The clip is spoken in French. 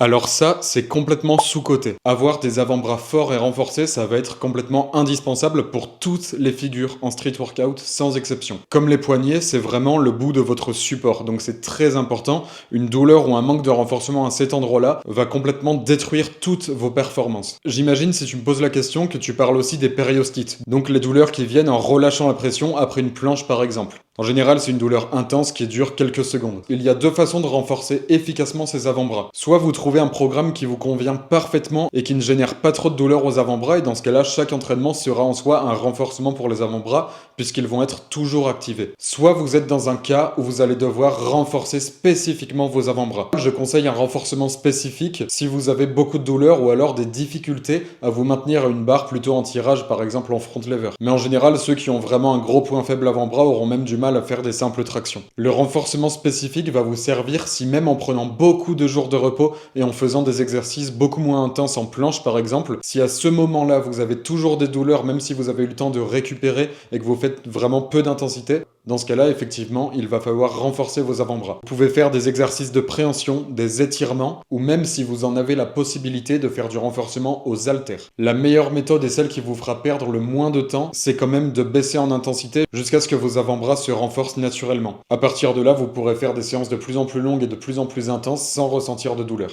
Alors ça, c'est complètement sous-coté. Avoir des avant-bras forts et renforcés, ça va être complètement indispensable pour toutes les figures en street workout, sans exception. Comme les poignets, c'est vraiment le bout de votre support, donc c'est très important. Une douleur ou un manque de renforcement à cet endroit-là va complètement détruire toutes vos performances. J'imagine, si tu me poses la question, que tu parles aussi des périostites, donc les douleurs qui viennent en relâchant la pression après une planche par exemple. En général, c'est une douleur intense qui dure quelques secondes. Il y a deux façons de renforcer efficacement ces avant-bras. Soit vous trouvez un programme qui vous convient parfaitement et qui ne génère pas trop de douleur aux avant-bras, et dans ce cas-là, chaque entraînement sera en soi un renforcement pour les avant-bras, puisqu'ils vont être toujours activés. Soit vous êtes dans un cas où vous allez devoir renforcer spécifiquement vos avant-bras. Je conseille un renforcement spécifique si vous avez beaucoup de douleur ou alors des difficultés à vous maintenir à une barre plutôt en tirage, par exemple en front lever. Mais en général, ceux qui ont vraiment un gros point faible avant-bras auront même du mal à faire des simples tractions. Le renforcement spécifique va vous servir si même en prenant beaucoup de jours de repos et en faisant des exercices beaucoup moins intenses en planche par exemple, si à ce moment-là vous avez toujours des douleurs même si vous avez eu le temps de récupérer et que vous faites vraiment peu d'intensité, dans ce cas-là, effectivement, il va falloir renforcer vos avant-bras. Vous pouvez faire des exercices de préhension, des étirements, ou même si vous en avez la possibilité de faire du renforcement aux haltères. La meilleure méthode et celle qui vous fera perdre le moins de temps, c'est quand même de baisser en intensité jusqu'à ce que vos avant-bras se renforcent naturellement. À partir de là, vous pourrez faire des séances de plus en plus longues et de plus en plus intenses sans ressentir de douleur.